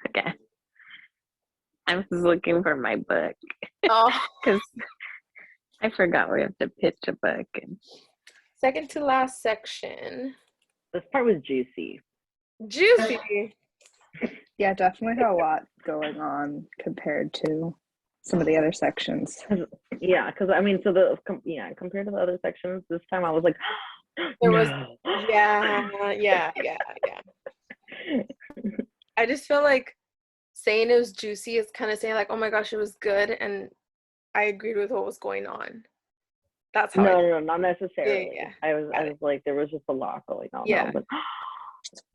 Okay. I was looking for my book Oh, because I forgot we have to pitch a book. And second to last section. This part was juicy. Juicy. Yeah, definitely had a lot going on compared to some of the other sections. Yeah, because compared to the other sections, this time I was like, There was, no. yeah. I just feel like saying it was juicy is kind of saying like, oh my gosh, it was good, and I agreed with what was going on. That's how. No, not necessarily. Yeah. I was like, there was just a lot going on. Yeah. I was like,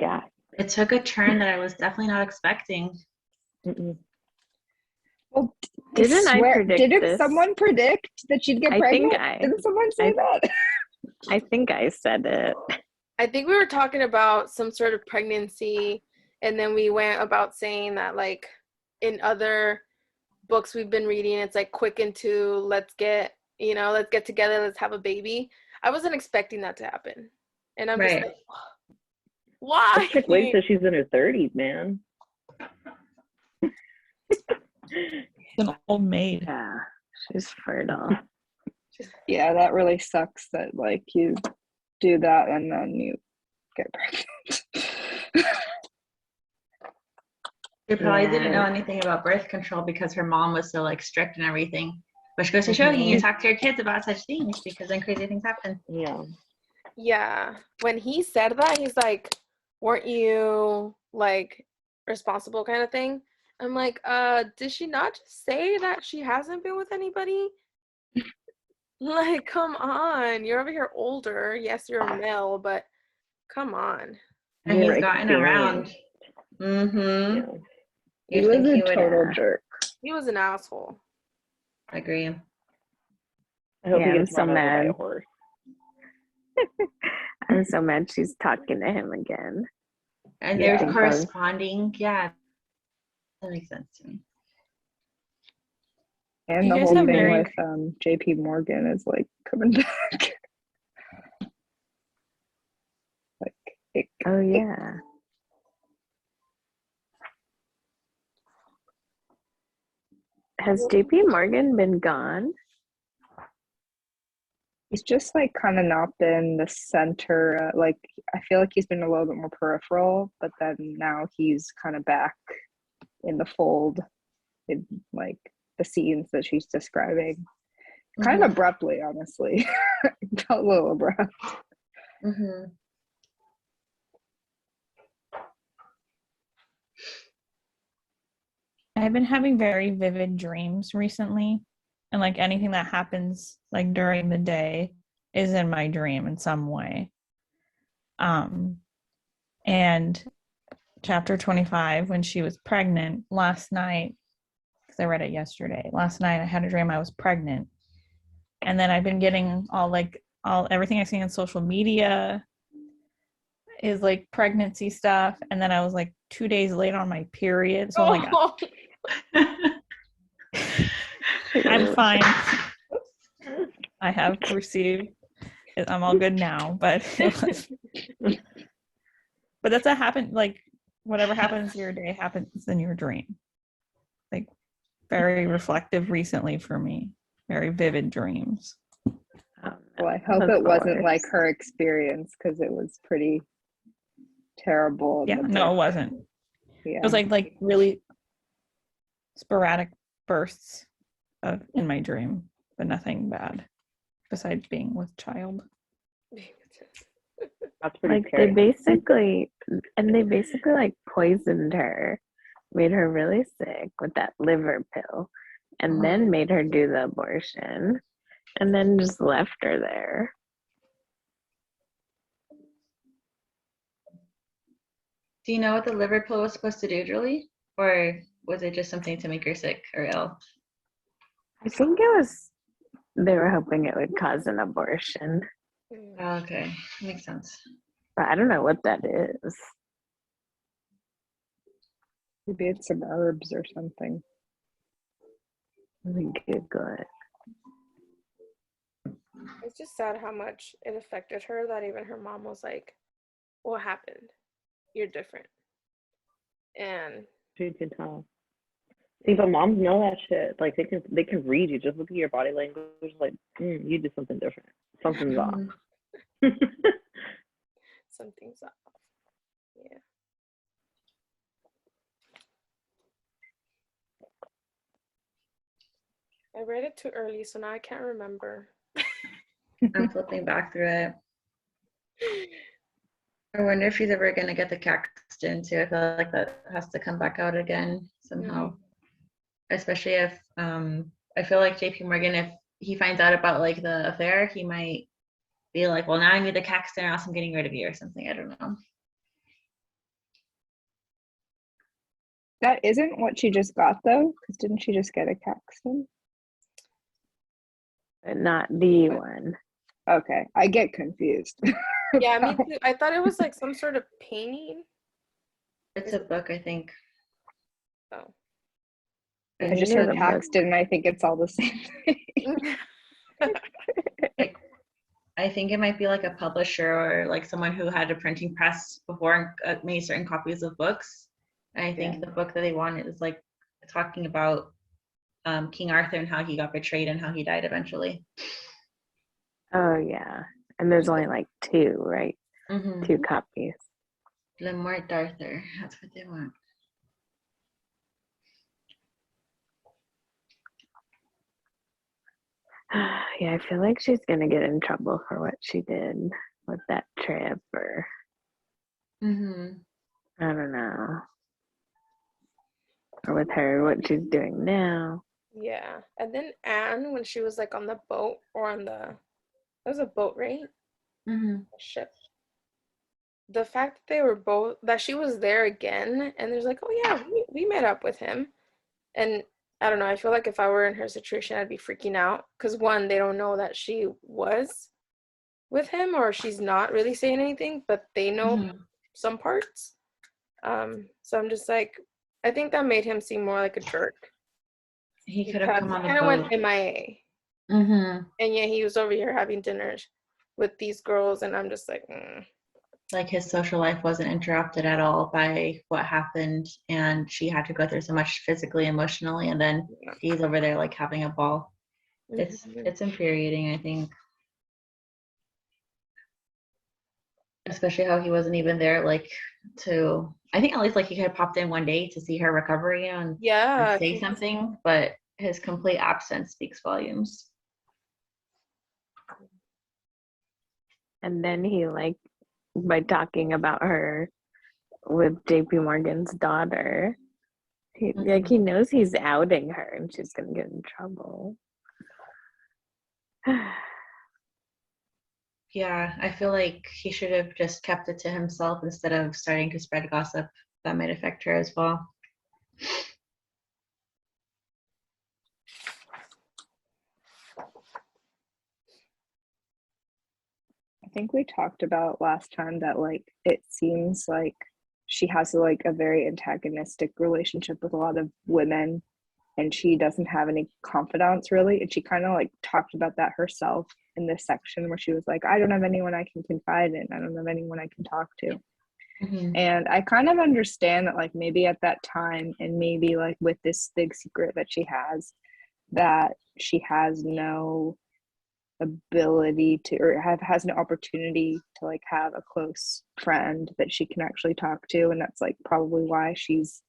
yeah. It took a turn that I was definitely not expecting. Mm-mm. Well, Didn't I predict didn't this? someone predict that she'd get pregnant? Didn't someone say that? I think I said it. I think we were talking about some sort of pregnancy, and then we went about saying that like in other books we've been reading, it's like quick into let's get together, let's have a baby. I wasn't expecting that to happen. And I'm just like, why? This chick waits till she's in her 30s, man. An old maid. Yeah, she's fertile. Yeah, that really sucks that like you do that and then you get pregnant. She probably didn't know anything about birth control because her mom was so like strict and everything. Which goes to show you talk to your kids about such things because then crazy things happen. Yeah. Yeah. When he said that, he's like, weren't you like responsible kind of thing? I'm like, did she not just say that she hasn't been with anybody? Like, come on. You're over here older. Yes, you're a male, but come on. And More he's gotten around. Mm-hmm. Yeah. He was a total jerk. He was an asshole. I agree. I hope he I'm gets so run over by mad. a horse. I'm so mad she's talking to him again. And Yeah. they're corresponding. Yeah. That makes sense to me. And You the guys whole have thing very- with JP Morgan is like coming back. Like Oh yeah. Has JP Morgan been gone? he's just like kind of not been the center. Like I feel like he's been a little bit more peripheral, but then now he's kind of back in the fold in like the scenes that she's describing. Kind of abruptly, honestly. Felt a little abrupt. Mm-hmm. I've been having very vivid dreams recently, and like anything that happens like during the day is in my dream in some way. And chapter 25, when she was pregnant last night, because I read it yesterday. Last night I had a dream I was pregnant. And then I've been getting everything I've seen on social media is like pregnancy stuff. And then I was like 2 days late on my period. So I'm I'm fine. I have received it. I'm all good now, but that's what happened. Like whatever happens in your day happens in your dream. Like very reflective recently for me. Very vivid dreams. Well, I hope it wasn't like her experience because it was pretty terrible. Yeah, no, it wasn't. Yeah. It was like really sporadic bursts in my dream, but nothing bad besides being with child. That's pretty Like scary. they basically like poisoned her, made her really sick with that liver pill, and then made her do the abortion, and then just left her there. Do you know what the liver pill was supposed to do, Julie? Or was it just something to make her sick or ill? I think they were hoping it would cause an abortion, Oh, okay. Makes sense. but I don't know what that is. Maybe it's some herbs or something. Let me Google it. It's just sad how much it affected her that even her mom was like, what happened? You're different. And You can tell. See, but moms know that shit. Like they can read you. Just look at your body language. Like, you did something different. Something's off. Something's off. Yeah. I read it too early, so now I can't remember. I'm flipping back through it. I wonder if she's ever gonna get the Caxton too. I feel like that has to come back out again somehow. Especially if I feel like JP Morgan, if he finds out about like the affair, he might be like, well, now I need the Caxton or else I'm getting rid of you or something. I don't know. That isn't what she just got though, because didn't she just get a Caxton? But not the one. Okay, I get confused. Yeah, me too. I thought it was like some sort of painting. It's a book, I think. Oh. I just heard Caxton and I think it's all the same thing. I think it might be like a publisher or like someone who had a printing press before and made certain copies of books. And I think the book that they want is like talking about King Arthur and how he got betrayed and how he died eventually. Oh yeah, and there's only like 2, right? 2 copies. Le Mort d'Arthur. That's what they want. Yeah, I feel like she's gonna get in trouble for what she did with that trip, or I don't know, or with her what she's doing now. Yeah. And then Anne, when she was like on the boat or on the, it was a boat, right? A ship. The fact that they were both, that she was there again, and there's like, oh yeah, we met up with him. And I don't know, I feel like if I were in her situation, I'd be freaking out. Because one, they don't know that she was with him or she's not really saying anything, but they know some parts. So I'm just like, I think that made him seem more like a jerk. He could have come on the boat. Kind of went MIA. Mm-hmm. And yeah, he was over here having dinner with these girls, and I'm just like, Like his social life wasn't interrupted at all by what happened, and she had to go through so much physically, emotionally, and then he's over there like having a ball. It's infuriating, I think. Especially how he wasn't even there, like to. I think at least like he could have popped in one day to see her recovery and say something, but his complete absence speaks volumes. And then he, like, by talking about her with JP Morgan's daughter, he knows he's outing her and she's gonna get in trouble. Yeah, I feel like he should have just kept it to himself instead of starting to spread gossip that might affect her as well. I think we talked about last time that like it seems like she has like a very antagonistic relationship with a lot of women, and she doesn't have any confidants really. And she kind of like talked about that herself in this section where she was like, I don't have anyone I can confide in. I don't have anyone I can talk to. And I kind of understand that like maybe at that time, and maybe like with this big secret that she has no ability to, or has no opportunity to like have a close friend that she can actually talk to, and that's like probably why she's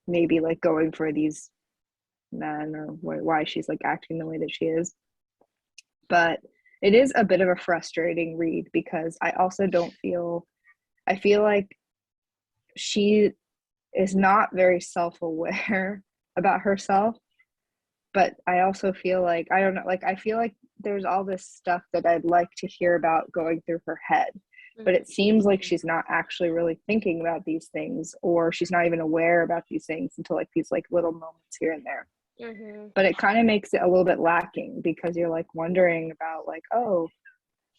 maybe like going for these men, or why she's like acting the way that she is. But it is a bit of a frustrating read because I feel like she is not very self-aware about herself, but I also feel like, I don't know, like I feel like there's all this stuff that I'd like to hear about going through her head, but it seems like she's not actually really thinking about these things, or she's not even aware about these things until like these like little moments here and there. But it kind of makes it a little bit lacking because you're like wondering about like, oh,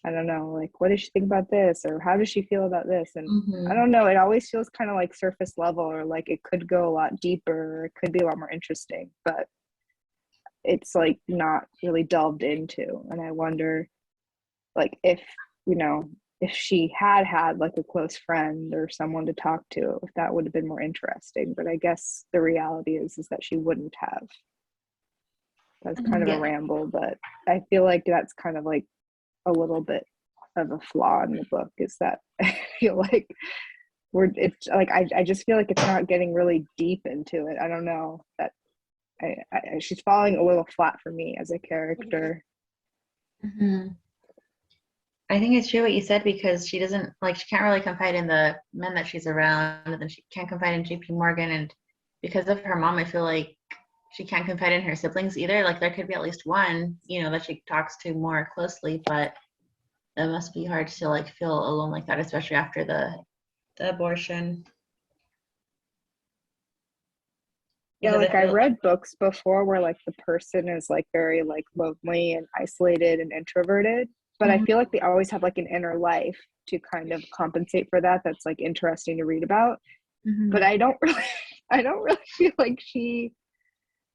I don't know, like what does she think about this, or how does she feel about this? And I don't know, it always feels kind of like surface level, or like it could go a lot deeper, or it could be a lot more interesting, but it's like not really delved into. And I wonder like if, you know, if she had had like a close friend or someone to talk to, if that would have been more interesting. But I guess the reality is that she wouldn't have. That's kind of a Yeah. ramble, but I feel like that's kind of like a little bit of a flaw in the book, is that I feel like it's like I just feel like it's not getting really deep into it. I don't know, that she's falling a little flat for me as a character. hmm I think it's true what you said, because she doesn't like, she can't really confide in the men that she's around, and then she can't confide in JP Morgan, and because of her mom, I feel like she can't confide in her siblings either. Like there could be at least one, that she talks to more closely, but that must be hard to like feel alone like that, especially after the abortion. Yeah, Because I like I feel read books before where like the person is like very like lonely and isolated and introverted, but I Mhm. feel like they always have like an inner life to kind of compensate for that. That's like interesting to read about. But Mhm. I don't really I don't really feel like she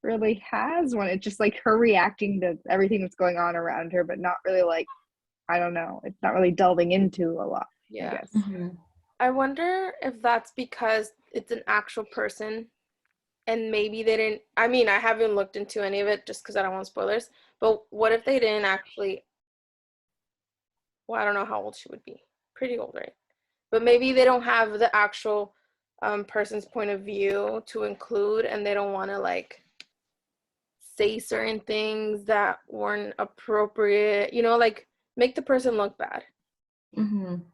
really has one. It's just like her reacting to everything that's going on around her, but not really like, I don't know, it's not really delving into a lot, I Yeah. guess. Mhm. I wonder if that's because it's an actual person and maybe they didn't. I mean, I haven't looked into any of it just because I don't want spoilers, but what if they didn't actually? Well, I don't know how old she would be. Pretty old, right? But maybe they don't have the actual person's point of view to include, and they don't want to like say certain things that weren't appropriate, like make the person look bad. Mhm.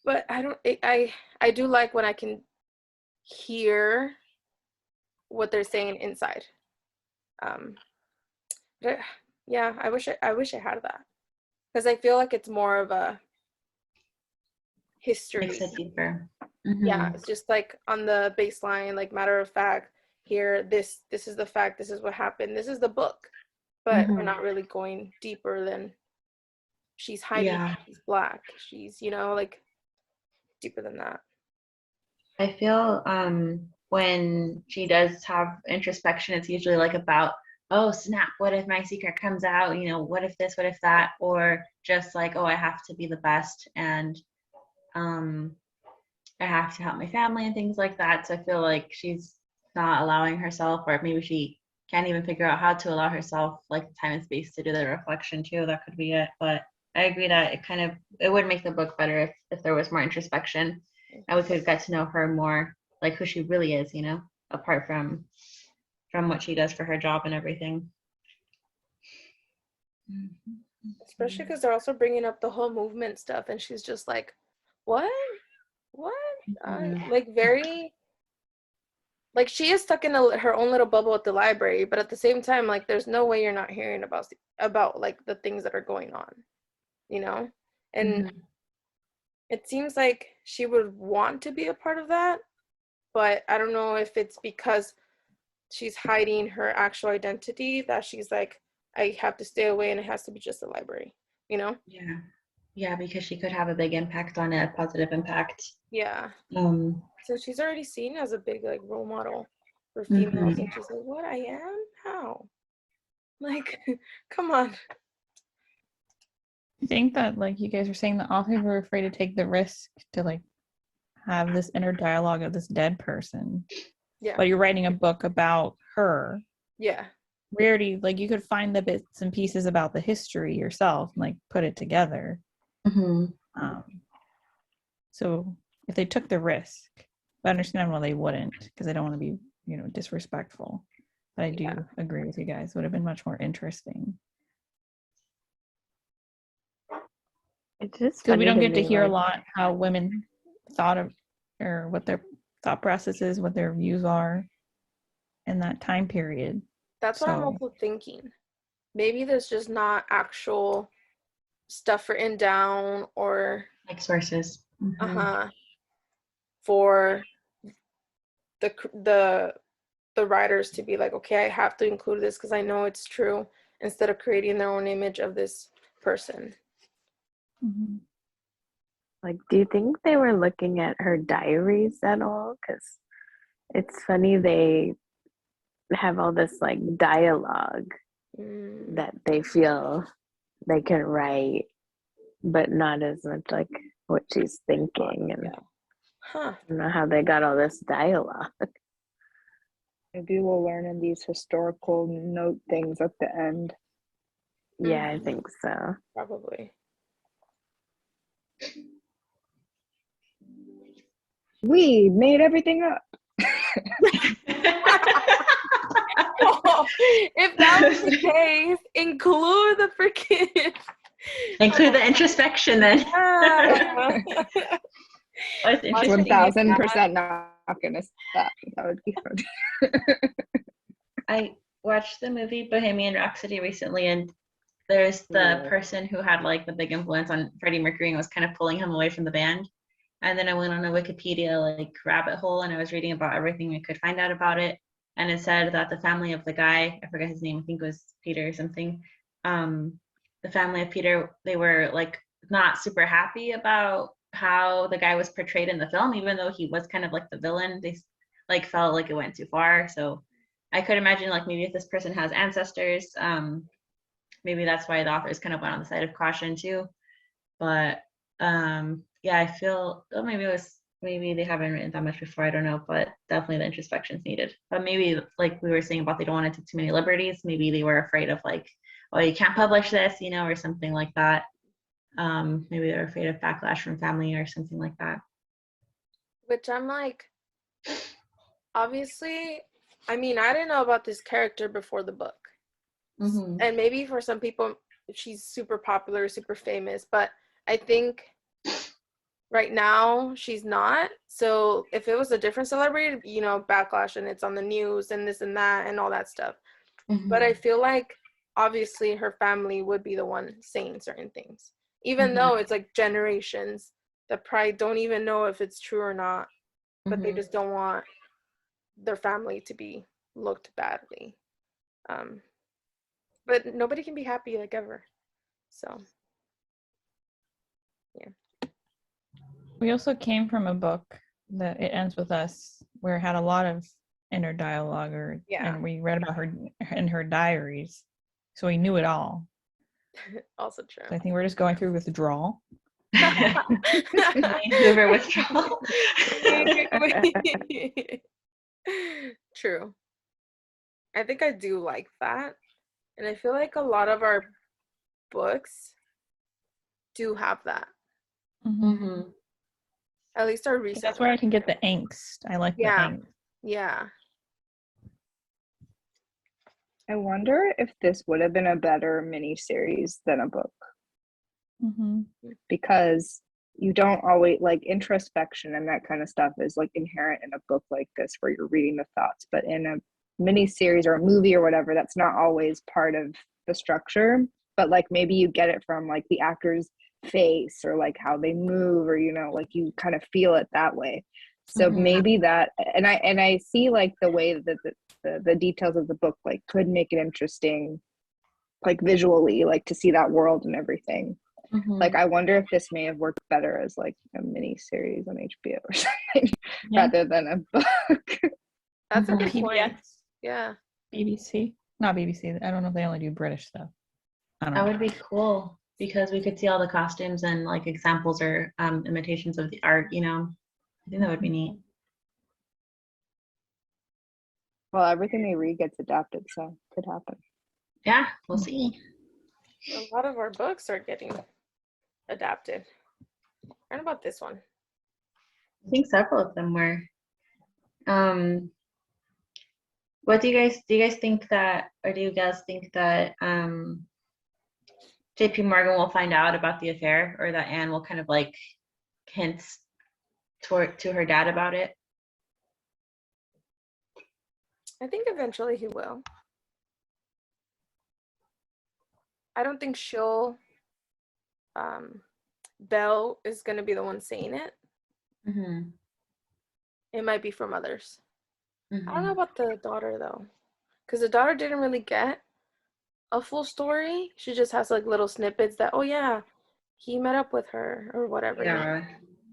But I do like when I can hear what they're saying inside. Um, but yeah, I wish I had that, because I feel like it's more of a Makes history. it deeper. Yeah, Mhm. it's just like on the baseline, like matter of fact. Here, this is the fact. This is what happened. This is the book, but we're Mhm. not really going deeper than she's hiding. Yeah. She's black. She's like deeper than that. I feel when she does have introspection, it's usually like about, oh snap, what if my secret comes out? What if this, what if that? Or just like, oh, I have to be the best, and um I have to help my family and things like that. So I feel like she's not allowing herself, or maybe she can't even figure out how to allow herself like the time and space to do the reflection too. That could be it. But I agree that it would make the book better if there was more introspection, and we could get to know her more, like who she really is, apart from what she does for her job and everything. Especially because they're also bringing up the whole movement stuff, and she's just like, "What? What?" Mhm. Like very, like she is stuck in her own little bubble at the library, but at the same time, like there's no way you're not hearing about like the things that are going on, you know. And Mhm. it seems like she would want to be a part of that, but I don't know if it's because she's hiding her actual identity that she's like, I have to stay away and it has to be just a library, you know? Yeah. Yeah, because she could have a big impact on it, a positive impact. Yeah. Um, So she's already seen as a big like role model for females, mhm. and she's like, what, I am? How? Like, come on. I think that, like you guys were saying, the authors were afraid to take the risk to like have this inner dialogue of this dead person. Yeah. But you're writing a book about her. Yeah. We already, like, you could find the bits and pieces about the history yourself and like put it together. Mhm. Um, so if they took the risk, but understandable they wouldn't, because they don't want to be, disrespectful. But I do Yeah. agree with you guys. Would have been much more interesting. It's just Because we funny don't to get to me, hear a like, lot how women thought of, or what their thought process is, what their views are in that time period. That's what I'm So also thinking. Maybe there's just not actual stuff written down or Like sources. Mhm. uh-huh for the the the writers to be like, okay, I have to include this because I know it's true, instead of creating their own image of this person. mhm. like, do you think they were looking at her diaries at all? Because it's funny they have all this like dialogue Mm, that they feel they can write but not as much like what she's thinking. And Yeah. Huh. I don't know how they got all this dialogue. Maybe we'll learn in these historical note things at the end. Yeah, I think so. Probably. We made everything up. If that was the case, include the freaking Include the introspection then. Yeah. Oh, it's interesting. 1000% not gonna stop. That would be fun. I watched the movie Bohemian Rhapsody recently, and there's the person who had like the big influence on Freddie Mercury and was kind of pulling him away from the band. And then I went on a Wikipedia like rabbit hole, and I was reading about everything I could find out about it. And it said that the family of the guy, I forget his name, I think it was Peter or something. The family of Peter, they were like not super happy about how the guy was portrayed in the film, even though he was kind of like the villain. They like felt like it went too far. So I could imagine like maybe if this person has ancestors, maybe that's why the authors kind of went on the side of caution too. But yeah, I feel maybe they haven't written that much before, I don't know, but definitely the introspection's needed. But maybe like we were saying about they don't want to take too many liberties, maybe they were afraid of like, oh, you can't publish this, you know, or something like that. Maybe they're afraid of backlash from family or something like that. Which I'm like, obviously, I mean, I didn't know about this character before the book. Mm-hmm. And maybe for some people, she's super popular, super famous, but I think right now she's not. So if it was a different celebrity, you know, backlash and it's on the news and this and that and all that stuff. Mm-hmm. But I feel like obviously her family would be the one saying certain things, even though it's like generations that probably don't even know if it's true or not, but they just don't want their family to be looked badly. But nobody can be happy like ever. So yeah. We also came from a book that it ends with us where it had a lot of inner dialogue, and we read about her in her diaries, so we knew it all. Also true. So I think we're just going through withdrawal. Hoover withdrawal. True. I think I do like that. And I feel like a lot of our books do have that. Mm-hmm. At least our recent. That's where I can get the angst. I like the angst. Yeah. I wonder if this would have been a better miniseries than a book. Because you don't always like introspection and that kind of stuff is like inherent in a book like this where you're reading the thoughts, but in a miniseries or a movie or whatever, that's not always part of the structure. But like maybe you get it from like the actor's face or like how they move, or you know, like you kind of feel it that way. So maybe that, and I see like the way that the details of the book like could make it interesting, like visually, like to see that world and everything. Like I wonder if this may have worked better as like a mini series on HBO or something rather than a book. That's a good PBS. point. Yeah. BBC. Not BBC. I don't know if they only do British stuff. I don't know. That would be cool because we could see all the costumes and like examples or imitations of the art, you know. I think that would be neat. Well, everything they read gets adapted, so it could happen. Yeah, we'll see. A lot of our books are getting adapted. What about this one? I think several of them were. What do you guys think that, or do you guys think that JP Morgan will find out about the affair, or that Anne will kind of like hint to her dad about it? I think eventually he will. I don't think Belle is going to be the one saying it. It might be from others. I don't know about the daughter though, because the daughter didn't really get a full story. She just has like little snippets that, oh yeah, he met up with her or whatever. Yeah,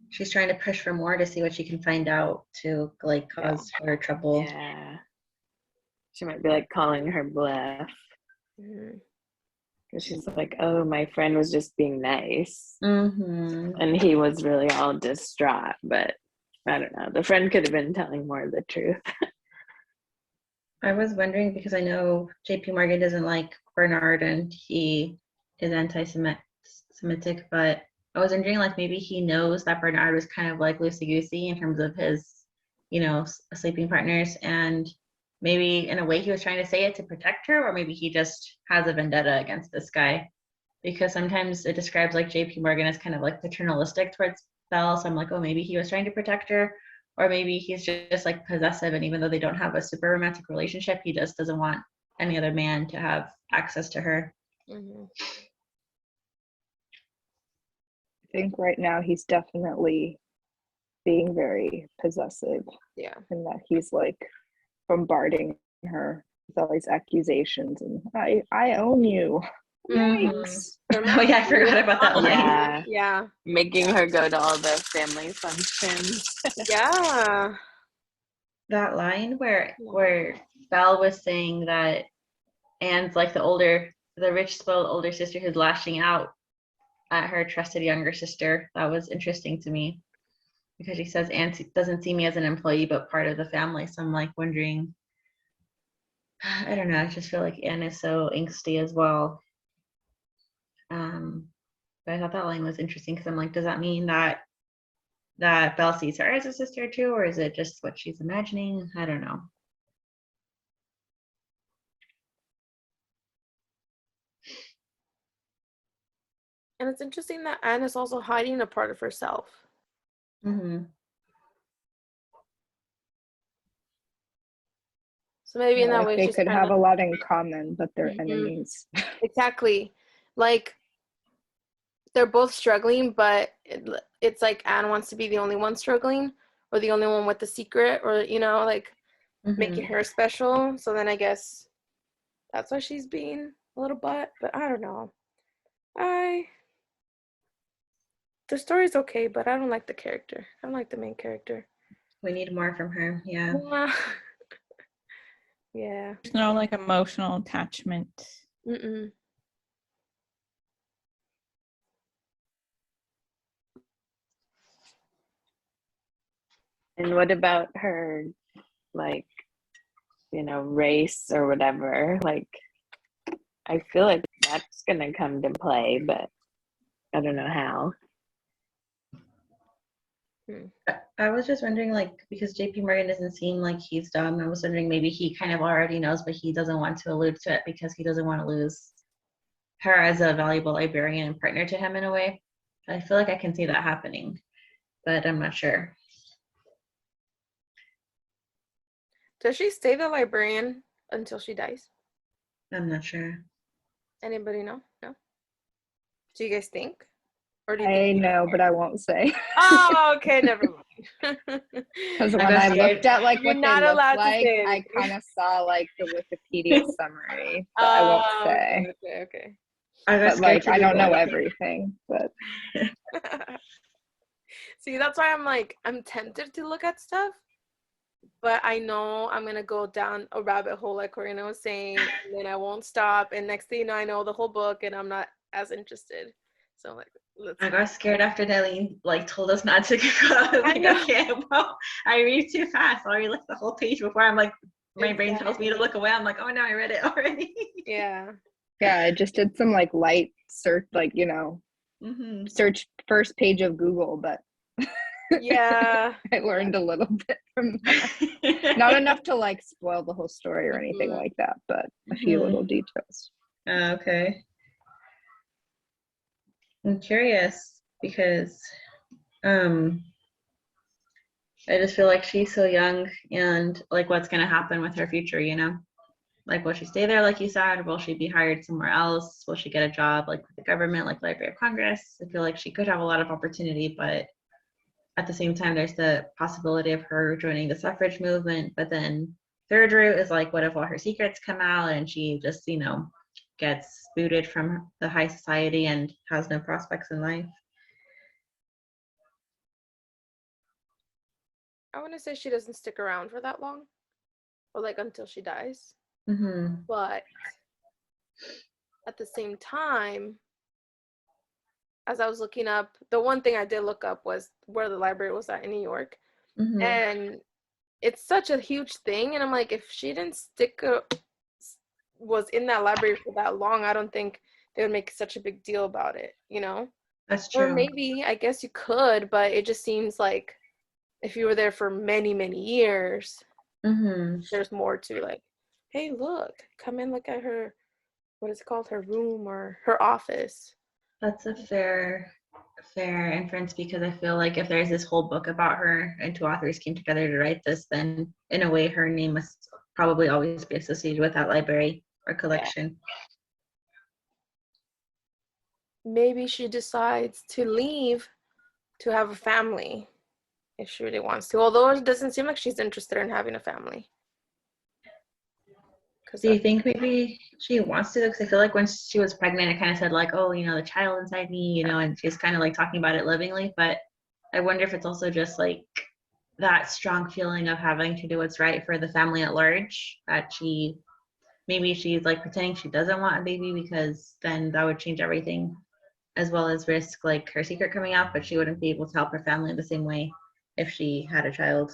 she's trying to push for more to see what she can find out to like cause her trouble. Yeah, she might be like calling her bluff. She's like, oh, my friend was just being nice. Mm-hmm. And he was really all distraught. But I don't know. The friend could have been telling more of the truth. I was wondering because I know JP Morgan doesn't like Bernard and he is anti-Semitic, but I was wondering like maybe he knows that Bernard was kind of like loosey-goosey in terms of his, sleeping partners, and maybe in a way he was trying to say it to protect her, or maybe he just has a vendetta against this guy, because sometimes it describes like JP Morgan as kind of like paternalistic towards Belle, so I'm like, oh, maybe he was trying to protect her. Or maybe he's just like possessive, and even though they don't have a super romantic relationship, he just doesn't want any other man to have access to her. Mm-hmm. I think right now he's definitely being very possessive, Yeah. and that he's like bombarding her with all these accusations and I own you. Yikes. Oh yeah, I forgot about that line. Yeah. Yeah. Making her go to all the family functions. Yeah. That line where Belle was saying that Anne's like the rich, spoiled older sister who's lashing out at her trusted younger sister. That was interesting to me because she says Anne doesn't see me as an employee but part of the family. So I'm like wondering, I don't know, I just feel like Anne is so angsty as well. But I thought that line was interesting because I'm like, does that mean that Belle sees her as a sister too, or is it just what she's imagining? I don't know. And it's interesting that Anne is also hiding a part of herself. Mm-hmm. So maybe in that Like way they she's could kind have of a lot in common, but they're Mhm. enemies. Exactly. Like they're both struggling, but it's like Anne wants to be the only one struggling or the only one with the secret, or like making her special. So then I guess that's why she's being a little butt, but I don't know. The story's okay, but I don't like the character. I don't like the main character. We need more from her. Yeah. Yeah. There's no like emotional attachment. Mm-mm. And what about her, like, race or whatever? Like, I feel like that's going to come to play, but I don't know how. I was just wondering, like, because JP Morgan doesn't seem like he's dumb, I was wondering maybe he kind of already knows, but he doesn't want to allude to it because he doesn't want to lose her as a valuable librarian and partner to him in a way. I feel like I can see that happening, but I'm not sure. Does she stay the librarian until she dies? I'm not sure. Anybody know? No? Do you guys think? Or do you I think? know, but I won't say. Oh, okay, never mind. Because I when got I scared. looked at like You're what not they look allowed to like, say I anything. kind of saw like the Wikipedia summary, but I won't say. Okay. I got But scared like to I don't know Google. everything, but See, that's why I'm tempted to look at stuff, but I know I'm gonna go down a rabbit hole like Corina was saying, and then I won't stop. And next thing you know, I know the whole book, and I'm not as interested. So I'm like, I got scared after Nelly like told us not to Google. I was I like, know. okay, well, I read too fast. I already looked the whole page before I'm like, my brain tells me to look away. I'm like, oh no, I read it already. Yeah. yeah, I just did some like light search, like search first page of Google, but Yeah. I learned a little bit from that. Not enough to like spoil the whole story or anything like that, but a few little details. Okay. I'm curious because I just feel like she's so young and like what's gonna happen with her future, Like will she stay there like you said? Will she be hired somewhere else? Will she get a job like with the government, like Library of Congress? I feel like she could have a lot of opportunity, but at the same time there's the possibility of her joining the suffrage movement. But then third route is like what if all her secrets come out and she just, gets booted from the high society and has no prospects in life? I want to say she doesn't stick around for that long, or like until she dies. Mm-hmm. But at the same time, as I was looking up, the one thing I did look up was where the library was at in New York. Mhm. And it's such a huge thing. And I'm like, if she didn't was in that library for that long, I don't think they would make such a big deal about it, you know? That's Or true. maybe, I guess you could, but it just seems like if you were there for many, many years, there's more to like, hey, look, come in, look at her, what is it called, her room or her office. That's a fair inference, because I feel like if there's this whole book about her and two authors came together to write this, then in a way her name must probably always be associated with that library or collection. Maybe she decides to leave to have a family if she really wants to, although it doesn't seem like she's interested in having a family. Do you think maybe she wants to? Because I feel like when she was pregnant, it kind of said like, oh, you know, the child inside me, you know, and she's kind of like talking about it lovingly. But I wonder if it's also just like that strong feeling of having to do what's right for the family at large, that maybe she's like pretending she doesn't want a baby because then that would change everything, as well as risk like her secret coming out, but she wouldn't be able to help her family the same way if she had a child.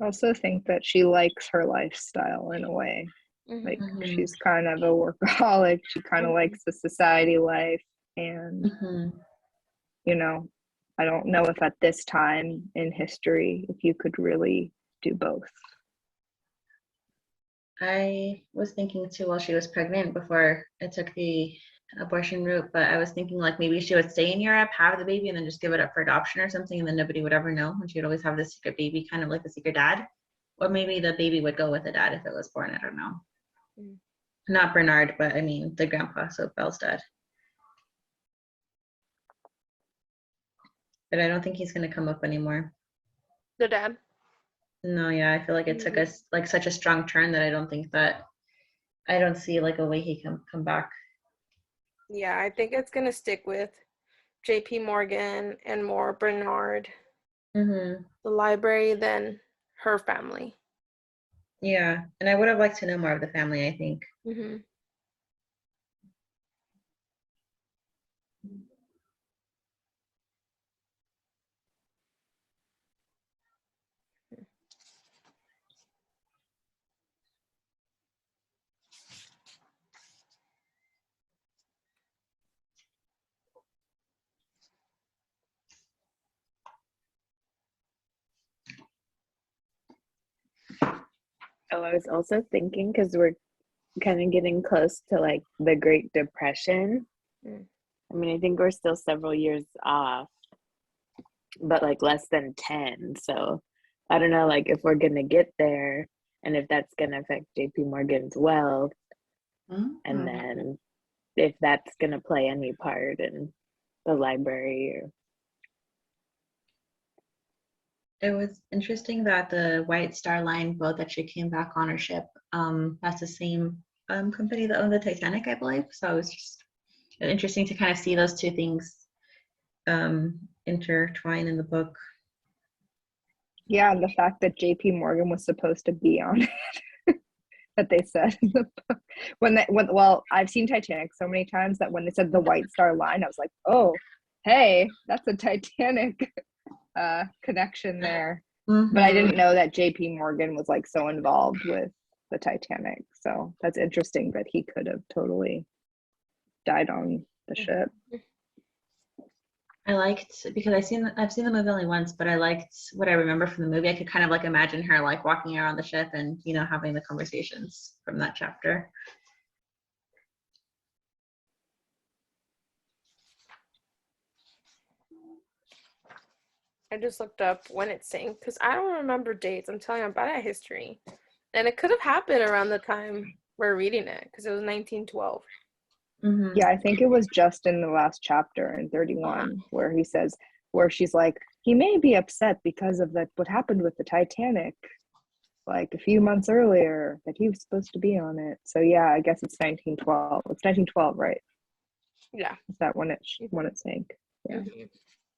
I also think that she likes her lifestyle in a way. Like she's kind of a workaholic. She kind of likes the society life. And, you know, I don't know if at this time in history, if you could really do both. I was thinking too while she was pregnant before it took the abortion route, but I was thinking like maybe she would stay in Europe, have the baby, and then just give it up for adoption or something, and then nobody would ever know, and she would always have this secret baby, kind of like the secret dad. Or maybe the baby would go with the dad if it was born. I don't know. Not Bernard, but I mean the grandpa, so Belle's dad. But I don't think he's going to come up anymore. The dad? No, yeah, I feel like it took us like such a strong turn that I don't see like a way he can come back. Yeah, I think it's gonna stick with JP Morgan and more Bernard, the library, than her family. Yeah, and I would have liked to know more of the family, I think. Oh, I was also thinking, because we're kind of getting close to like the Great Depression. I mean, I think we're still several years off, but like less than 10. So I don't know, like if we're gonna get there and if that's gonna affect JP Morgan's wealth, and then if that's gonna play any part in the library. It was interesting that the White Star Line boat that she came back on her ship, that's the same company that owned the Titanic, I believe. So it was just interesting to kind of see those two things intertwine in the book. Yeah, and the fact that JP Morgan was supposed to be on it, that they said in the book. Well, I've seen Titanic so many times that when they said the White Star Line, I was like, oh, hey, that's a Titanic connection there. But I didn't know that JP Morgan was like so involved with the Titanic. So that's interesting that he could have totally died on the ship. I liked, because I've seen the movie only once, but I liked what I remember from the movie. I could kind of like imagine her like walking around the ship and, you know, having the conversations from that chapter. I just looked up when it sank because I don't remember dates. I'm telling you, I'm bad at history. And it could have happened around the time we're reading it because it was 1912. Yeah, I think it was just in the last chapter in 31 where he says, where she's like, he may be upset because of what happened with the Titanic like a few months earlier, that he was supposed to be on it. So yeah, I guess it's 1912. It's 1912, right? Yeah. Is that when it sank? Yeah.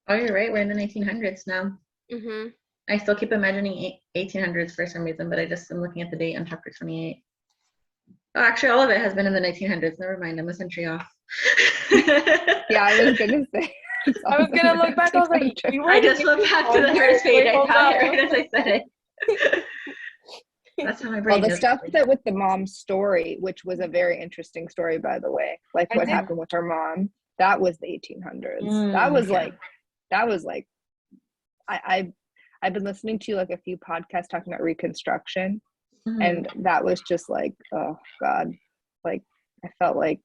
Oh, you're right. We're in the 1900s now. I still keep imagining 1800s for some reason, but I just am looking at the date on chapter 28. Oh, actually, all of it has been in the 1900s. Never mind, I'm a century off. Yeah, I was gonna say. it's I was also gonna look back. I was like, 1900. we were I in just flipped back to the 1800s? first page. Wait, I hold found it up. right as I said it. That's how my Well, brain the is. stuff that with the mom's story, which was a very interesting story, by the way, like I what did. happened with her mom, that was the 1800s. Okay. That was like, I've been listening to like a few podcasts talking about Reconstruction, Mhm. and that was just like, oh God, like I felt like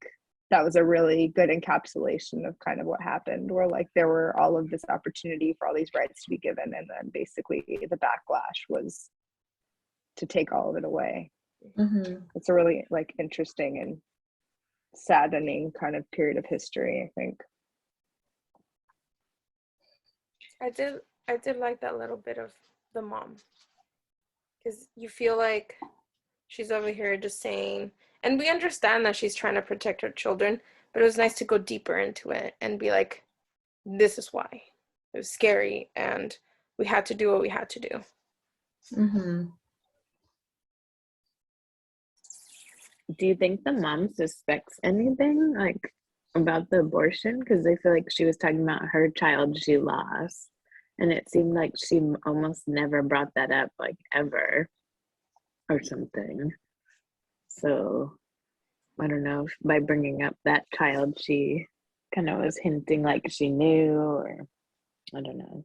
that was a really good encapsulation of kind of what happened, where like there were all of this opportunity for all these rights to be given, and then basically the backlash was to take all of it away. Mhm. It's a really like interesting and saddening kind of period of history, I think. I did like that little bit of the mom, because you feel like she's over here just saying, and we understand that she's trying to protect her children, but it was nice to go deeper into it and be like, this is why. It was scary, and we had to do what we had to do. Mhm. Do you think the mom suspects anything like about the abortion? Because I feel like she was talking about her child she lost, and it seemed like she almost never brought that up, like ever, or something. So I don't know if by bringing up that child, she kind of was hinting like she knew, or I don't know.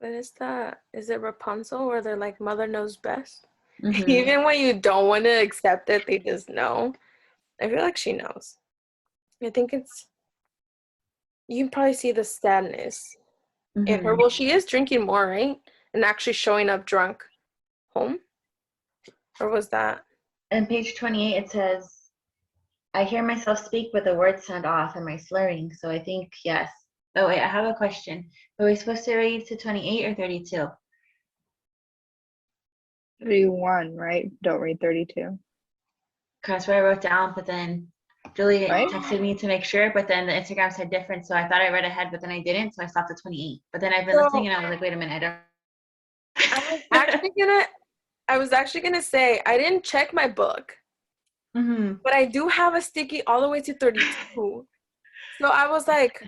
But is it Rapunzel where they're like, mother knows best? Mhm. Even when you don't want to accept it, they just know. I feel like she knows. I think you can probably see the sadness in her. Mhm. Well, she is drinking more, right? And actually showing up drunk home? Or was that? And page 28, it says, I hear myself speak, but the words sound off. Am I slurring? So I think yes. Oh, wait, I have a question. Are we supposed to read to 28 or 32? 31, right? Don't read 32. That's what I wrote down, but then Julie Right? texted me to make sure, but then the Instagram said different, so I thought I read ahead, but then I didn't, so I stopped at 28. But then I've been So listening and I was like, wait a minute, I was I don't. actually gonna say I didn't check my book, Mm-hmm. but I do have a sticky all the way to 32. So I was like,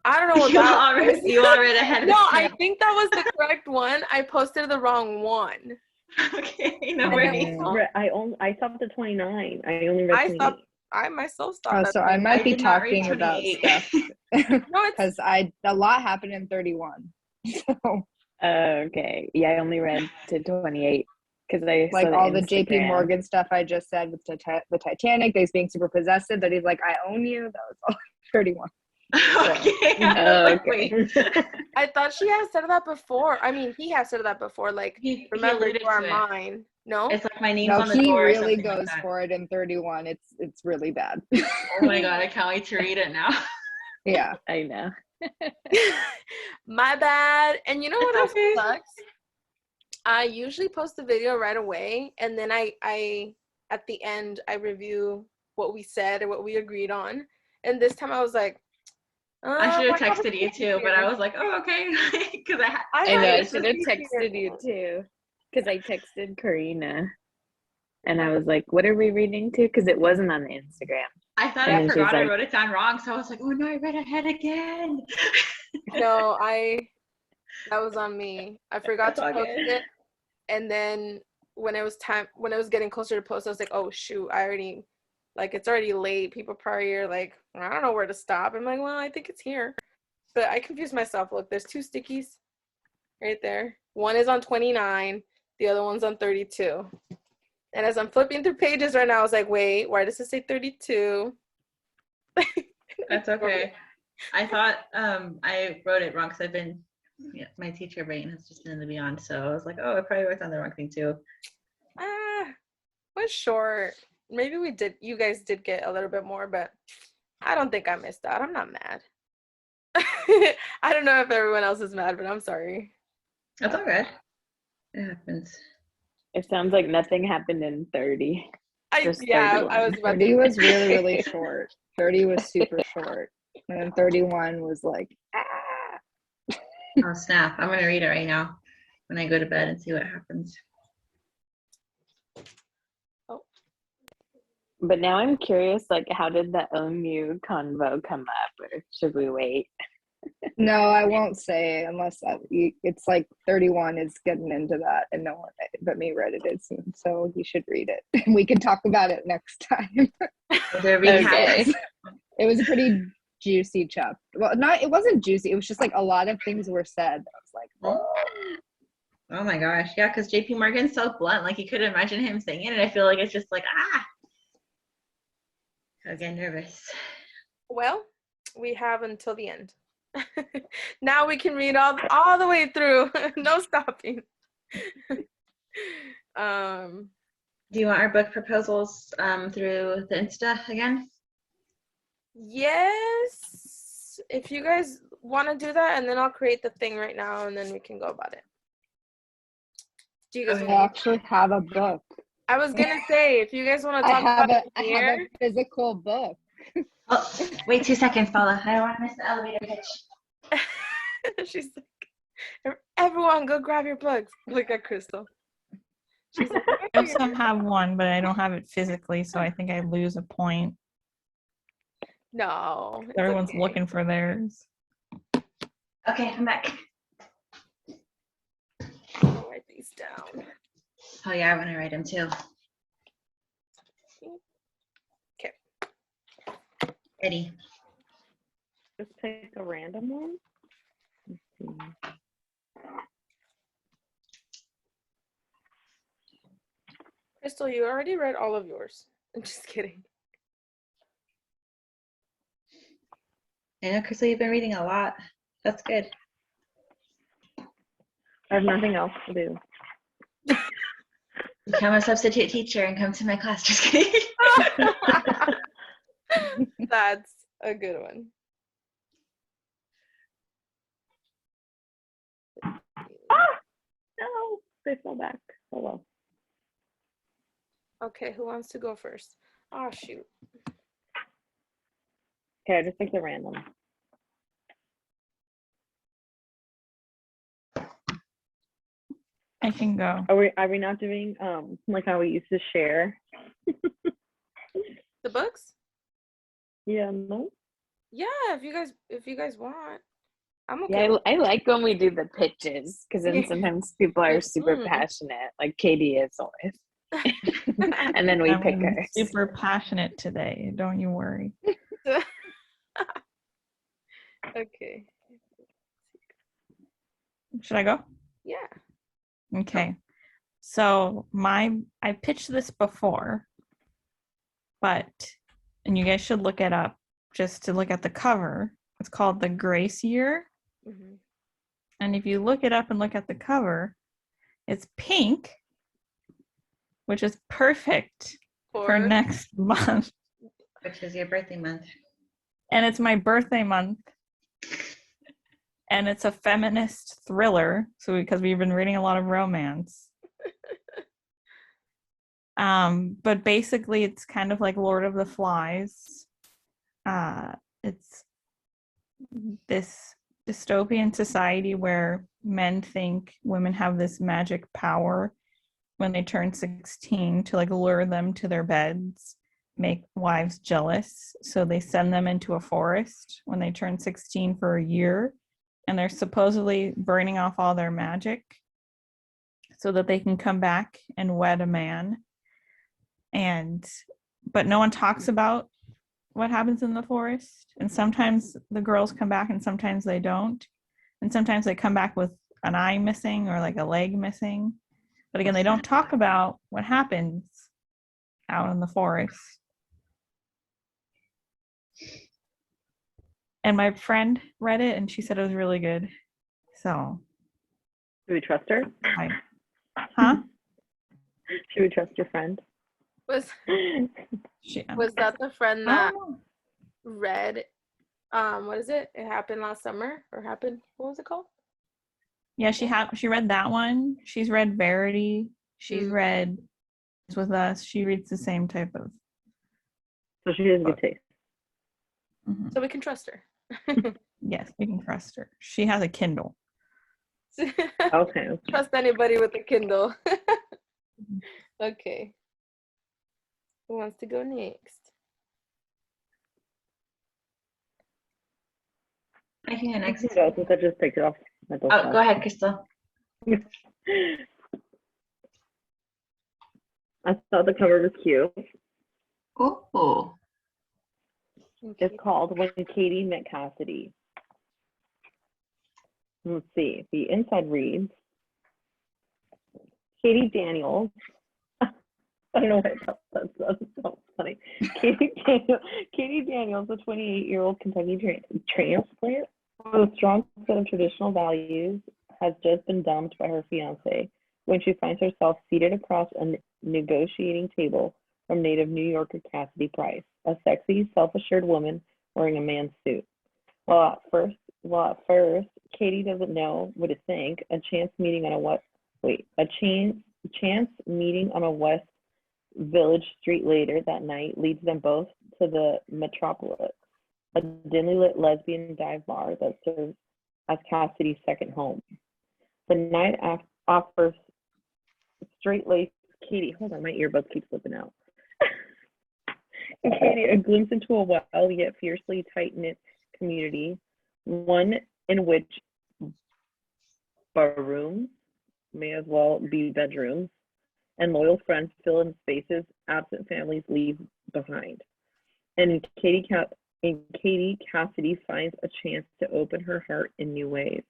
I don't know what that was. You all read ahead No, of I time. think that was the correct one. I posted the wrong one. Okay, no And then worries. I stopped at 29. I only read I 28. stopped. I myself stopped Oh, at so I 29. might I be did not read talking about 28. stuff No, it's because a lot happened in 31. So Okay, yeah, I only read to 28 because I like saw the all the JP Instagram. Morgan stuff I just said with the Titanic, he's being super possessive, that he's like, I own you. That was all 31. Okay. I was like, Okay. wait. I thought she had said that before. I mean, he has said that before. Like, He remember, alluded you are to it. mine. No? It's like my name's No, on the he door or really something like goes that. for it in 31. It's really bad. Oh my god, I can't wait to read it now. Yeah. I know. My bad. And you know what It's else okay. sucks? I usually post the video right away, and then I at the end I review what we said and what we agreed on. And this time I was like, I should have I have a texted you too, but I was like, oh, okay. Because I have know, a I should have sticky texted here. you too. Because I texted Karina and I was like, what are we reading to? Because it wasn't on the Instagram. I thought And I then she's forgot I like, wrote it down wrong, so I was like, oh no, I read ahead again. No, that was on me. I forgot That's to all post good. it, and then when it was getting closer to post, I was like, oh shoot, it's already late. People probably are like, I don't know where to stop. I'm like, well, I think it's here. But I confused myself. Look, there's two stickies right there. One is on 29, the other one's on 32. And as I'm flipping through pages right now, I was like, wait, why does it say 32? That's okay. I thought I wrote it wrong because my teacher brain has just been in the beyond, so I was like, oh, I probably wrote down the wrong thing too. Was short. Maybe you guys did get a little bit more, but I don't think I missed out. I'm not mad. I don't know if everyone else is mad, but I'm sorry. That's all good. It happens. it sounds like nothing happened in 30. Just I 31. was about 30 to was really, really short. 30 was super short. And then 31 was like, Oh snap! I'm gonna read it right now when I go to bed and see what happens. But now I'm curious, like, how did the OMU convo come up? Or should we wait? No, I won't say unless it's like 31 is getting into that, and no one but me read it soon, so you should read it. We can talk about it next time. The recap. It was a pretty juicy chapter. Well, it wasn't juicy. It was just like a lot of things were said. I was like, oh. Oh my gosh, yeah, because JP Morgan's so blunt, like you could imagine him saying it, and I feel like it's just like, I get nervous. Well, we have until the end. Now we can read all the way through. No stopping. Do you want our book proposals through the Insta again? Yes, if you guys want to do that, and then I'll create the thing right now, and then we can go about it. Do you guys? I actually have a book. I was gonna say, if you guys want to talk about it here, I have a physical book. Oh, wait 2 seconds, Paula. I don't want to miss the elevator pitch. She's like, everyone go grab your books. Look at Crystal. She's like, I also have one, but I don't have it physically, so I think I lose a point. no. Everyone's looking for theirs. Okay, I'm back. I'll write these down. Oh yeah, I want to write them too. Okay. Ready. Just pick a random one. Let's see. Crystal, you already read all of yours. I'm just kidding. I know, Crystal, you've been reading a lot. That's good. I have nothing else to do. Become a substitute teacher and come to my class. Just kidding. That's a good one. No, they fell back. Oh well. Okay, who wants to go first? Oh, shoot. Okay, I just picked a random. I can go. Are we not doing like how we used to share? The books? Yeah, no. Yeah, if you guys want. I'm okay. Yeah, with I like when we do the pitches because then sometimes people are super Mhm. passionate, like Katie is always. And then we pick I'm hers. super passionate today. Don't you worry. Okay. Should I go? Yeah. Okay. So I pitched this before, and you guys should look it up just to look at the cover. It's called The Grace Year. Mm-hmm. And if you look it up and look at the cover, it's pink, which is perfect for next month. Which is your birthday month. And it's my birthday month. And it's a feminist thriller, so because we've been reading a lot of romance. But basically it's kind of like Lord of the Flies. It's this dystopian society where men think women have this magic power when they turn 16 to like lure them to their beds, make wives jealous. So they send them into a forest when they turn 16 for a year, and they're supposedly burning off all their magic so that they can come back and wed a man. But no one talks about what happens in the forest. And sometimes the girls come back and sometimes they don't. And sometimes they come back with an eye missing or like a leg missing. But again, they don't talk about what happens out in the forest. And my friend read it and she said it was really good. So. Do we trust her? Huh? Should we trust your friend? Was that the friend that read what is it? It happened last summer or happened what was it called? Yeah, she read that one. She's read Verity. She's read with us. She reads the same type of. So she has good taste. Mm-hmm. So we can trust her. Yes, we can trust her. She has a Kindle. Okay. Trust anybody with a Kindle. Okay. Who wants to go next? I can go next. No, since I just picked it off my Oh, bookshelf. go ahead, Crystal. I thought the cover was cute. Oh. It's called When Katie Met Cassidy. Let's see. The inside reads, Katie Daniels. I don't know why I thought that's so funny. Katie Daniels, a 28-year-old Kentucky transplant with a strong set of traditional values, has just been dumped by her fiance when she finds herself seated across a negotiating table from native New Yorker Cassidy Price, a sexy, self-assured woman wearing a man's suit. Well, at first, Katie doesn't know what to think. A chance meeting on a West Village street later that night leads them both to the Metropolis, a dimly lit lesbian dive bar that serves as Cassidy's second home. The night offers straight-laced Katie. Hold on, my earbuds keep slipping out. And Katie a glimpse into a wild yet fiercely tight-knit community, one in which barrooms may as well be bedrooms, and loyal friends fill in spaces absent families leave behind. And Katie Cassidy finds a chance to open her heart in new ways.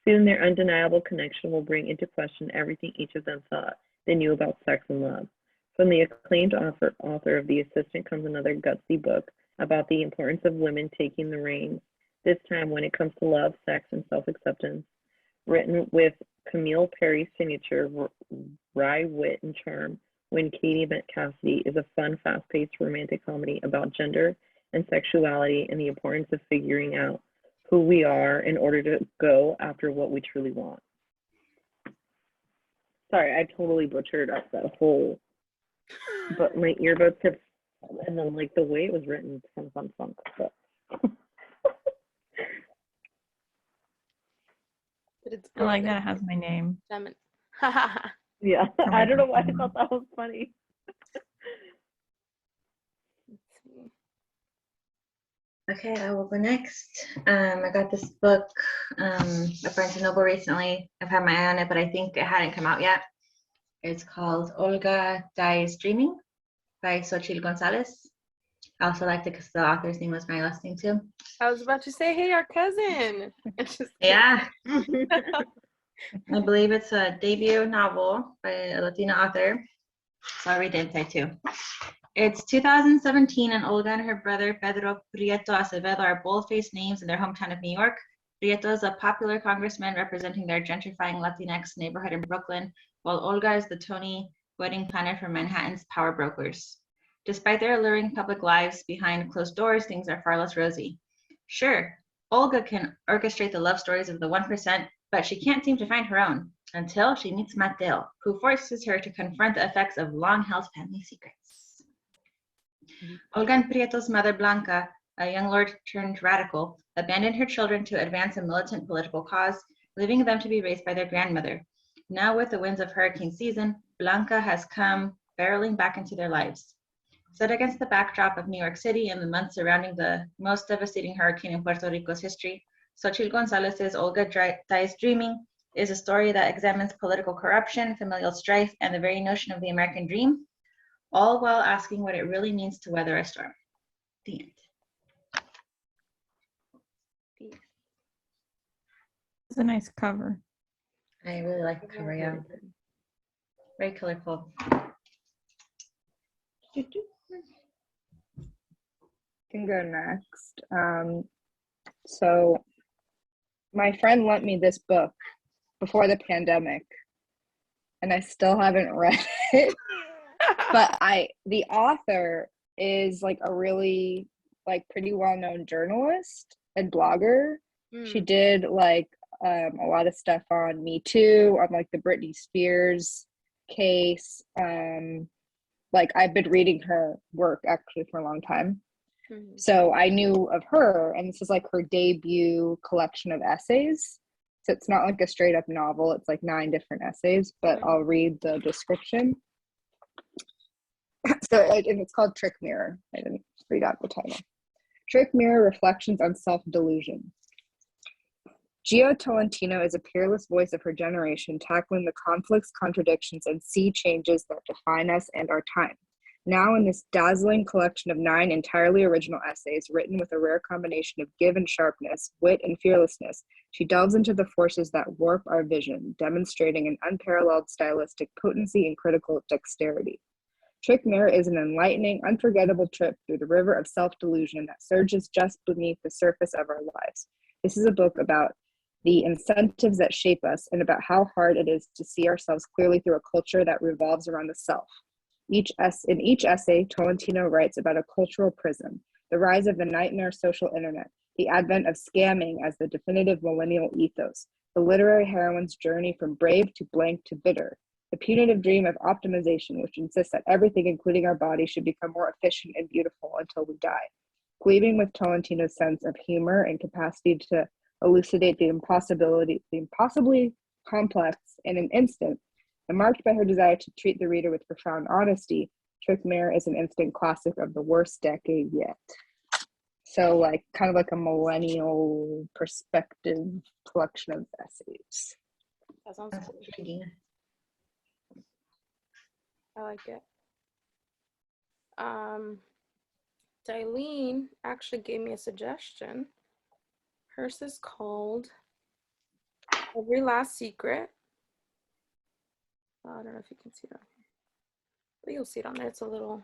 Soon their undeniable connection will bring into question everything each of them thought they knew about sex and love. From the acclaimed author of The Assistant comes another gutsy book about the importance of women taking the reins, this time when it comes to love, sex, and self-acceptance. Written with Camille Perry's signature wry wit and charm, When Katie Met Cassidy is a fun, fast-paced romantic comedy about gender and sexuality and the importance of figuring out who we are in order to go after what we truly want. Sorry, I totally butchered up that whole, but my earbuds have, and then like the way it was written, kind of funk. But. But it's I like that it has my name. Yeah, I don't know why I thought that was funny. Okay, I will go next. I got this book at Barnes & Noble recently. I've had my eye on it, but I think it hadn't come out yet. It's called Olga Dies Dreaming by Xochitl Gonzalez. I also liked it because the author's name was my last name too. I was about to say, hey, our cousin. Yeah. I believe it's a debut novel by a Latina author. So I'll read the inside too. It's 2017 and Olga and her brother Pedro Prieto Acevedo are bold-faced names in their hometown of New York. Prieto is a popular congressman representing their gentrifying Latinx neighborhood in Brooklyn, while Olga is the Tony wedding planner for Manhattan's power brokers. Despite their alluring public lives, behind closed doors, things are far less rosy. Sure, Olga can orchestrate the love stories of the 1%, but she can't seem to find her own until she meets Mateo, who forces her to confront the effects of long-held family secrets. Olga and Prieto's mother, Blanca, a young lord turned radical, abandoned her children to advance a militant political cause, leaving them to be raised by their grandmother. Now, with the winds of hurricane season, Blanca has come barreling back into their lives. Set against the backdrop of New York City and the months surrounding the most devastating hurricane in Puerto Rico's history, Xochitl Gonzalez's Olga Dies Dreaming is a story that examines political corruption, familial strife, and the very notion of the American dream, all while asking what it really means to weather a storm. The end. It's a nice cover. I really like the cover, yeah. Very colorful. Can go next. So my friend lent me this book before the pandemic, and I still haven't read it. But the author is like a really like pretty well-known journalist and blogger. She did like a lot of stuff on Me Too, on like the Britney Spears case. Like I've been reading her work actually for a long time. So I knew of her, and this is like her debut collection of essays. So it's not like a straight up novel, it's like 9 different essays, but I'll read the description. And it's called Trick Mirror. I didn't read out the title. Trick Mirror Reflections on Self-Delusion. Gio Tolentino is a peerless voice of her generation, tackling the conflicts, contradictions, and sea changes that define us and our time. Now, in this dazzling collection of 9 entirely original essays written with a rare combination of give and sharpness, wit and fearlessness, she delves into the forces that warp our vision, demonstrating an unparalleled stylistic potency and critical dexterity. Trick Mirror is an enlightening, unforgettable trip through the river of self-delusion that surges just beneath the surface of our lives. This is a book about the incentives that shape us and about how hard it is to see ourselves clearly through a culture that revolves around the self. In each essay, Tolentino writes about a cultural prism, the rise of the nightmare social internet, the advent of scamming as the definitive millennial ethos, the literary heroine's journey from brave to blank to bitter, the punitive dream of optimization, which insists that everything, including our body, should become more efficient and beautiful until we die. Cleaving with Tolentino's sense of humor and capacity to elucidate the impossibly complex in an instant, and marked by her desire to treat the reader with profound honesty, Trick Mirror is an instant classic of the worst decade yet. So, like, kind of like a millennial perspective collection of essays. That sounds That's cool. intriguing. I like it. Dailene actually gave me a suggestion. Hers is called Every Last Secret. I don't know if you can see it on here, but you'll see it on there. It's a little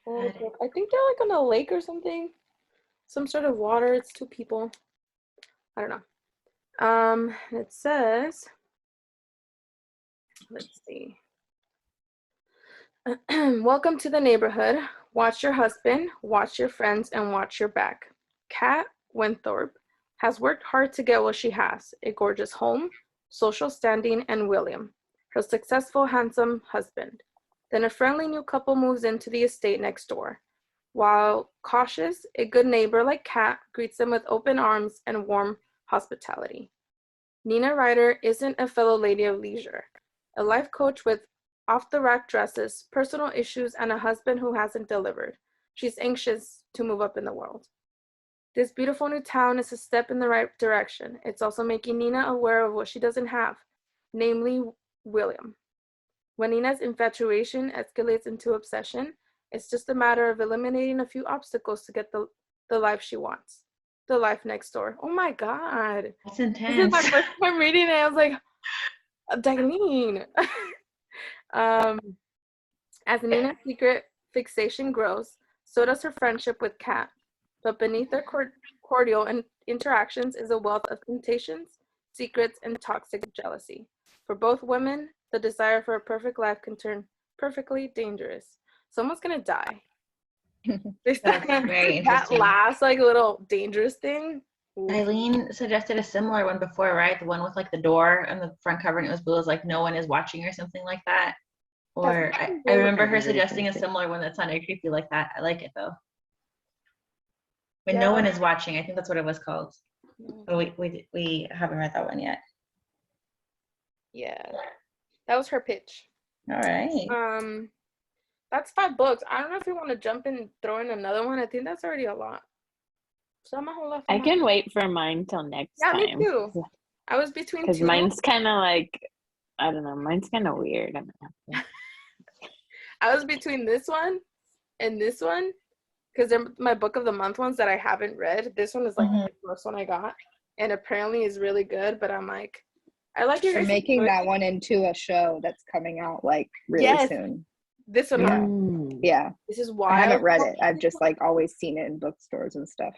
book. I think they're like on a lake or something, some sort of water. It's 2 people. I don't know. It says, let's see. Welcome to the neighborhood. Watch your husband, watch your friends, and watch your back. Kat Winthorpe has worked hard to get what she has: a gorgeous home, social standing, and William, her successful, handsome husband. Then a friendly new couple moves into the estate next door. While cautious, a good neighbor like Kat greets them with open arms and warm hospitality. Nina Ryder isn't a fellow lady of leisure, a life coach with off-the-rack dresses, personal issues, and a husband who hasn't delivered. She's anxious to move up in the world. This beautiful new town is a step in the right direction. It's also making Nina aware of what she doesn't have, namely William. When Nina's infatuation escalates into obsession, it's just a matter of eliminating a few obstacles to get the life she wants. The life next door. Oh my God. That's intense. This is my first time reading it. I was like, Dailene. As Nina's secret fixation grows, so does her friendship with Kat. But beneath their cordial interactions is a wealth of temptations, secrets, and toxic jealousy. For both women, the desire for a perfect life can turn perfectly dangerous. Someone's gonna die. That's very That interesting. last like little dangerous thing. Eileen suggested a similar one before, right? The one with like the door and the front cover and it was blue, is like no one is watching or something like that. Or I remember her suggesting a similar one that sounded creepy like that. I like it though. When no one is watching, I think that's what it was called. But we haven't read that one yet. Yeah, that was her pitch. All right. That's 5 books. I don't know if you want to jump in and throw in another one. I think that's already a lot. So I'm gonna hold off. I can wait for mine till next time. Yeah, me too. I was between 2. Because mine's kind of like, I don't know, mine's kind of weird. I was between this one and this one because they're my book of the month ones that I haven't read. This one is like the first one I got, and apparently is really good. But I'm like, I like your. They're making that one into a show that's coming out like really soon. This one, yeah. This is why I haven't read it. I've just like always seen it in bookstores and stuff.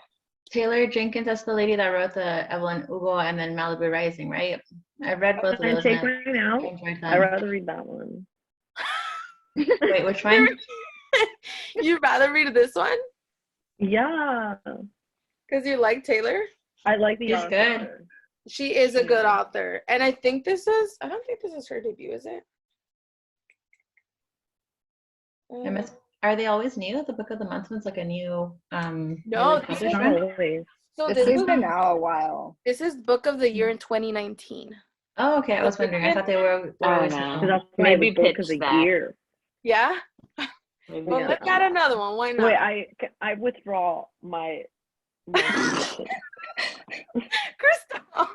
Taylor Jenkins, that's the lady that wrote the Evelyn Hugo and then Malibu Rising, right? I read both of those. Take mine out. I'd rather read that one. Wait, which one? You'd rather read this one? Yeah. Because you like Taylor? I like the author. Good. She is a good author. And I don't think this is her debut, is it? Are they always new? The book of the month one's like a new no, this is not always. So this has been out a while. This is book of the year in 2019. Oh, okay. I was wondering. I thought they were I always don't know. So single. that's why Maybe it was book of pitch the that. year. Yeah? Maybe Well, Yeah. let's add another one. Why not? Wait, I withdraw my submission. Crystal.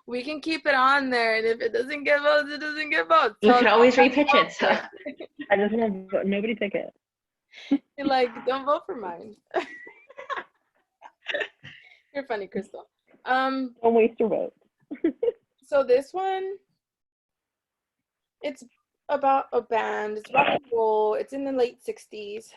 we can keep it on there, and if it doesn't get votes, it doesn't get votes. We So could always repitch it. So. I just want to nobody pick it. you're like, don't vote for mine. You're funny, Crystal. Don't waste your vote. So this one, it's about a band. It's rock and roll. It's in the late 60s.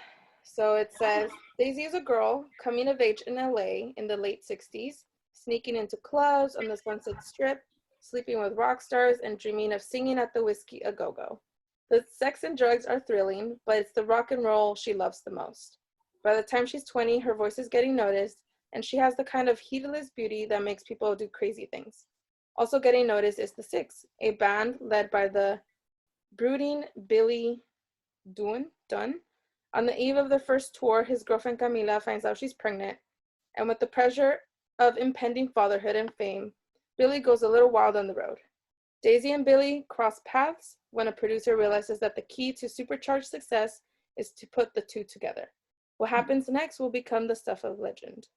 So it says Daisy is a girl coming of age in LA in the late 60s, sneaking into clubs on the Sunset Strip, sleeping with rock stars, and dreaming of singing at the Whiskey A Go-Go. The sex and drugs are thrilling, but it's the rock and roll she loves the most. By the time she's 20, her voice is getting noticed, and she has the kind of heedless beauty that makes people do crazy things. Also getting noticed is the Six, a band led by the brooding Billy Dunn. On the eve of their first tour, his girlfriend Camila finds out she's pregnant, and with the pressure of impending fatherhood and fame, Billy goes a little wild on the road. Daisy and Billy cross paths when a producer realizes that the key to supercharged success is to put the two together. What happens next will become the stuff of legend.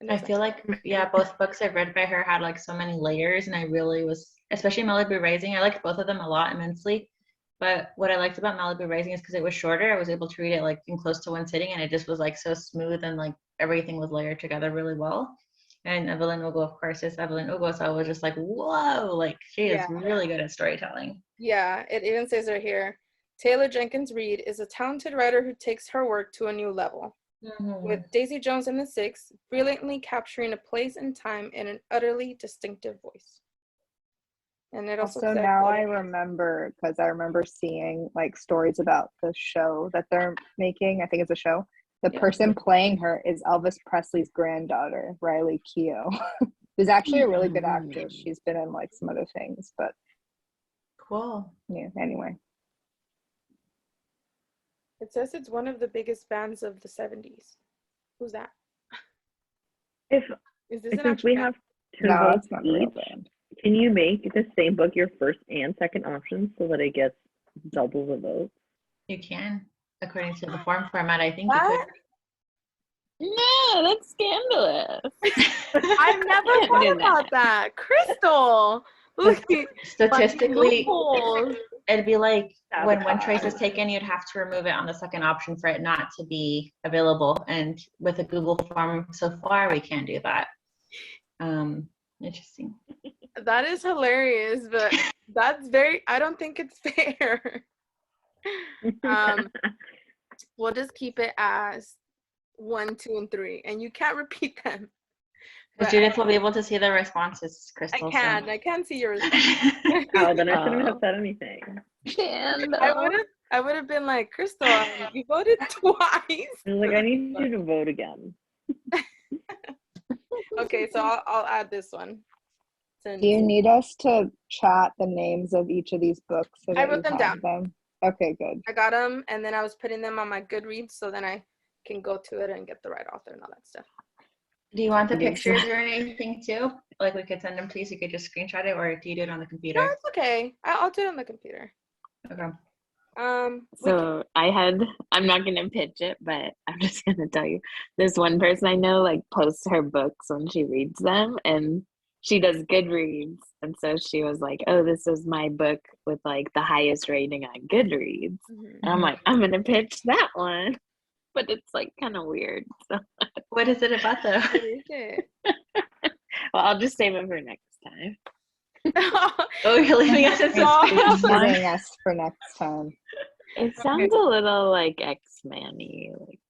I feel like, yeah, both books I've read by her had like so many layers, and I really was, especially Malibu Rising. I liked both of them a lot immensely. But what I liked about Malibu Rising is because it was shorter, I was able to read it like in close to one sitting, and it just was like so smooth and like everything was layered together really well. And Evelyn Hugo, of course, is Evelyn Hugo, so I was just like, whoa, like she is really good at storytelling. Yeah, it even says right here, Taylor Jenkins Reid is a talented writer who takes her work to a new level. With Daisy Jones and the Six, brilliantly capturing a place and time in an utterly distinctive voice. And it also So said, now I remember, because I remember seeing like stories about the show that they're making. I think it's a show. The person playing her is Elvis Presley's granddaughter, Riley Keough, who's actually a really good actress. She's been in like some other things, but cool. Yeah, anyway. It says it's one of the biggest bands of the 70s. Who's that? If Is this an since actual we band? have two No, votes it's not a real each, band. can you make the same book your first and second option so that it gets double the votes? You can, according to the form format, I think you What? could. No, that's scandalous. I've never Can't thought do about that. Crystal! Look, Statistically, loopholes. it'd be like when one choice is Sabotage. taken, you'd have to remove it on the second option for it not to be available. And with a Google form, so far we can't do that. Interesting. That is hilarious, but that's very, I don't think it's fair. We'll just keep it as 1, 2, and 3, and you can't repeat them. But Judith will be able to see the responses, Crystal. I can see your response. Oh, then I shouldn't have said anything. I would have been like, Crystal, you voted twice. I was like, I need you to vote again. Okay, so I'll add this one. Do you need us to chat the names of each of these books so I that wrote you them have down. them? Okay, good. I got them, and then I was putting them on my Goodreads so then I can go to it and get the right author and all that stuff. Do you want the Yes. pictures or anything too? Like we could send them to you so you could just screenshot it, or do you do it on the No, computer? it's okay. I'll do it on the computer. Okay. So I'm not gonna pitch it, but I'm just gonna tell you, this one person I know like posts her books when she reads them, and she does Goodreads, and so she was like, oh, this is my book with like the highest rating on Goodreads, and I'm like, I'm gonna pitch that one, but it's like kind of weird, so What is it about though? What is it? well, I'll just save it for next time. Oh, you're leaving us in Oh. suspense. Teasing us for next time. It sounds a little like X-Men-y, like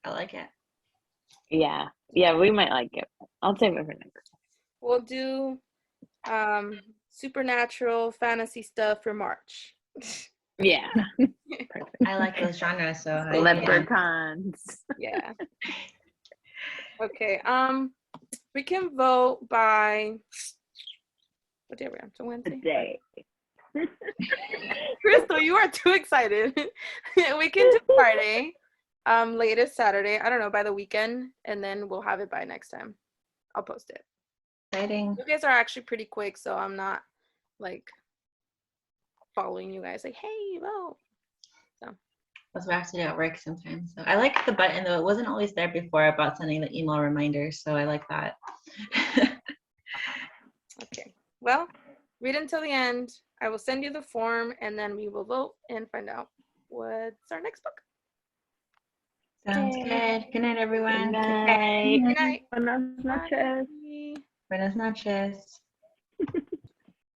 I like it. yeah, we might like it. I'll save it for next time. We'll do supernatural fantasy stuff for March. Yeah, Perfect. I like those genres, so I, leprechauns. Yeah. Okay. We can vote by what day are we on? So Wednesday. Today. Crystal, you are too excited. We can do Friday, latest Saturday. I don't know, by the weekend, and then we'll have it by next time. I'll post it. Exciting. You guys are actually pretty quick, so I'm not like following you guys like, hey, vote. That's what I have to do at work sometimes. So I like the button though. It wasn't always there before about sending the email reminders. So I like that. Okay. Well, read until the end. I will send you the form and then we will vote and find out what's our next book. Sounds good. Good night, everyone. Good Take care. night. Good night. Buenas noches. Bye. Buenas noches.